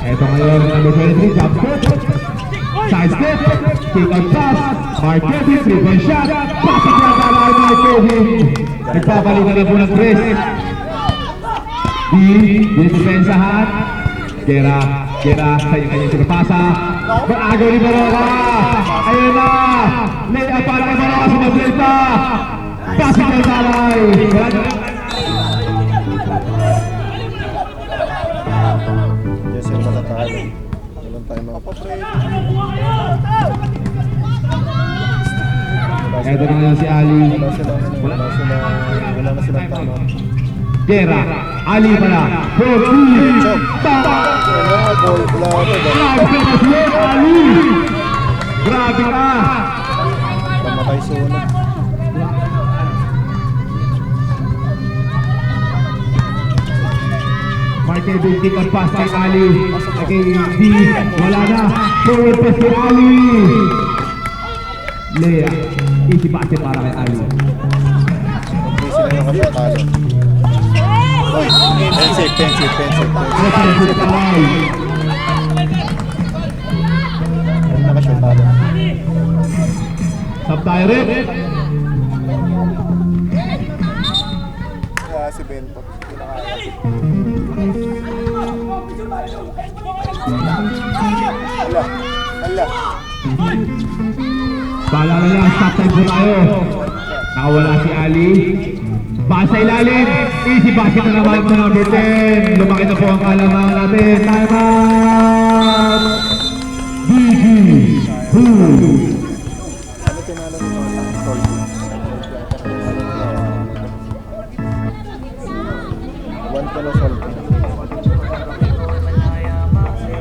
Ito ngayon, number 23, jump step. Side step. Kick out pass. Mark Kevin, 3-point shot. Pasok niya para kay Mark Kevin. Nagpapalitan na po ng press. Dinidepensahan. Gera sa kanyang sinapasa. Agaw ni Baroka. Ayun na. Layup para kay Baroka sa Mableta. Pasok niya talay. Jesse matatalo. Walang tayo makapaprate. Ito na ngayon si Ali. Wala na silang tama. Gera, Ali pala. 4-2. Goal pala ito. Grabe na siya, Ali. Grabe ka. Pamatay suna. Mark Kevin, kick out pass kay Ali. Kay D. Wala na. Forward pass kay Ali. Lea. Easy pass para kay Ali. Hindi sila nakapatalo. Uy! Pensive. Defensive foul. Nakashootalo. Sub tayo rin. Kaya si Bento. Hala. Paalala lang, stop time po tayo. Nakawala si Ali. Basa ilalim. Easy basket na naman sa number 10. Lumaki na po ang kalamangan natin. Time out! GG! Ano tinalo ni Marta? Sorry. One ka na solve.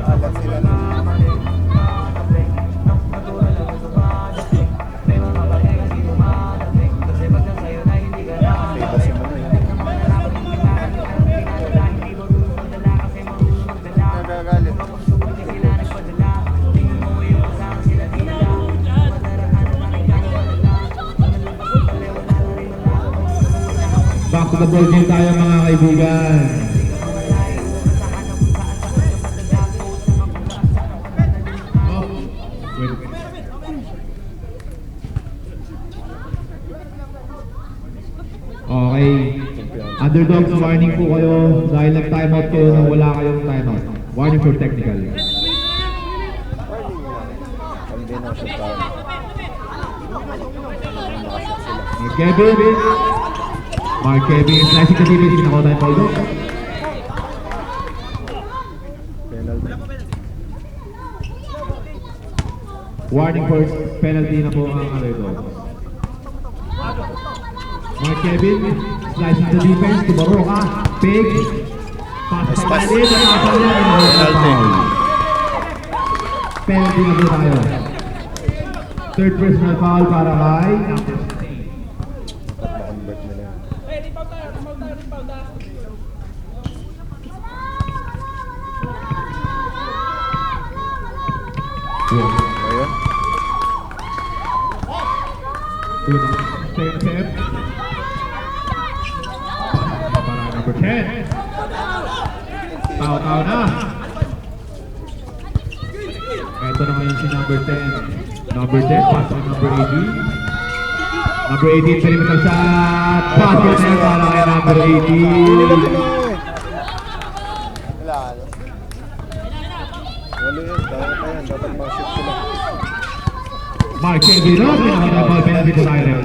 Alam sila na. Famous yung ano yun. Nagagalit. Back to the ball game tayo mga kaibigan. Okay. Underdogs, warning po kayo dahil nag-timeout kayo nang wala kayong timeout. Warning for technical. Combination tayo. Kevin. Mark Kevin, slicing the defense, pinakuha tayo foul doon. Penalty. Warning for penalty na po ang underdogs. Mark Kevin, slicing the defense to Baroka. Big. Pass sa Mali, nakasal niya. Penalty na po tayo. Third personal foul para kay Na-convert nila yun. Ayun. Second step. Para number 10. Tao na. Ito na ngayon si number 10. Number 10, pass to number 18. Number 18, perimeter shot. Pass to na para kay number 18. Wala. Wala yun. Dapat na yan. Dapat ma-shoot sila. Mark Kevin, pinaka-ball penalty to tayo rin.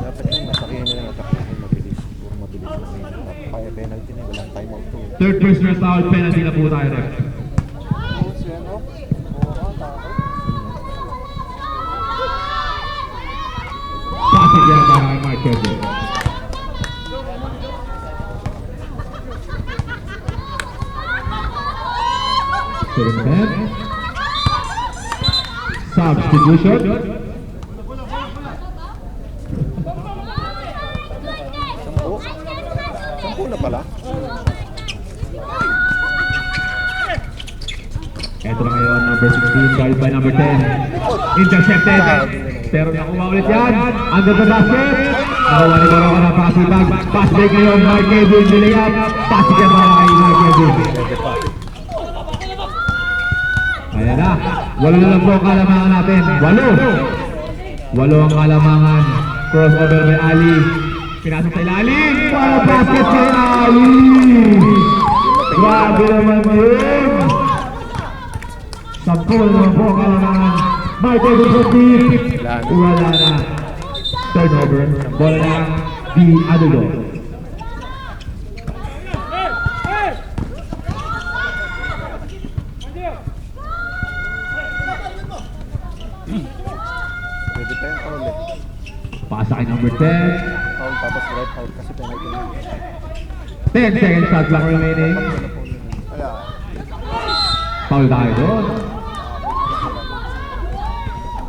Dapat yung masakihin nila na takot yung mabilis. Puro mabilis. Kaya penalty na. Walang timeout to. Third personal foul, penalty na po tayo rin. Pasig yan para kay Mark Kevin. Second step. Substitution. Sampu na pala. Ito na ngayon, number 16, guarded by number 10. Intercepted. Pero nakuha ulit yan. Under the basket. Nakuha ni Baroka na pakasibag. Pass break ngayon. Mark Kevin. Delay up. Pass yan para kay Mark Kevin. Pwede pa. Ayan na. 8 na lang po ang kalamangan natin. 8. 8 ang kalamangan. Crossover by Ali. Pinasok sa ilalim. Para basket kay Ali. Grabe naman yun. 10 na lang po ang kalamangan. Mark Kevin for deep. Wala na. Turnover. Bola na di Adulo. Pwede pa yung foul eh. Pasa kay number 10. Foul tapos right foul kasi penalty na. 10 seconds shot clock remaining. Foul tayo doon.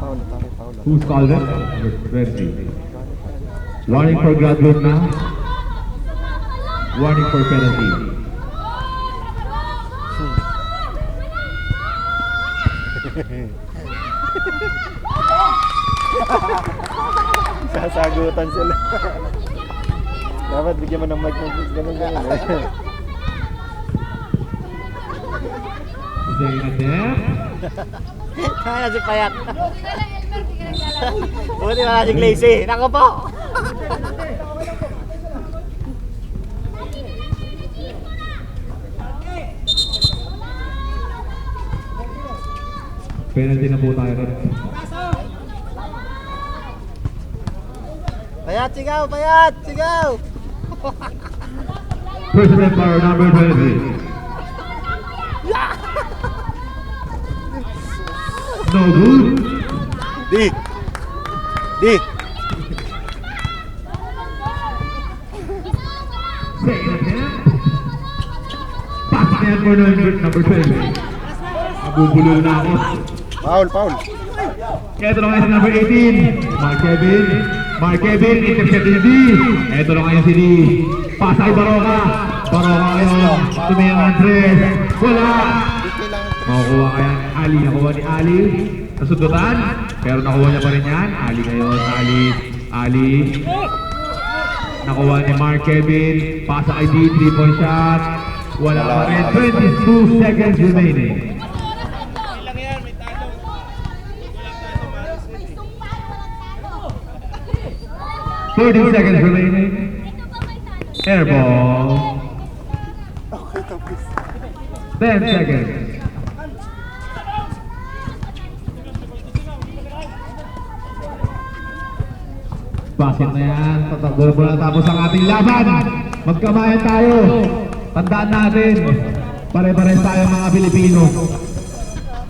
Foul na tayo, foul na. Who's called it? Number 20. Warning for graduate na. Warning for penalty. Sasagutan sila. Dapat bigyan mo ng mic ng ganun eh. Say na there. Kaya si Payat. Buti wala si Glacy. Nako po. Penalty na po tayo rin. Payat, sigaw! Payat, sigaw! Personal power number 20. No good. Di! Di! Say na there. Pass na yan for number 20. Nabubulol na ako. Foul, foul! Ito na kayo si number 18. Mark Kevin. Mark Kevin, intercept ni D. Ito na kayo si D. Pasa kay Baroka. Baroka ngayon. Tumiyang Andres. Wala. Makukuha kaya ni Ali. Nakuha ni Ali. Nasundutan. Pero nakuha niya pa rin yan. Ali ngayon. Ali. Ali. Nakuha ni Mark Kevin. Pasa kay D. 3-point shot. Wala pa rin. 22 seconds remaining. 30 seconds remaining. Air ball. 10 seconds. Basket na yan. Tatakbo na tapos ang ating laban. Magkamayan tayo. Tandaan natin. Pare-pare tayo mga Pilipino.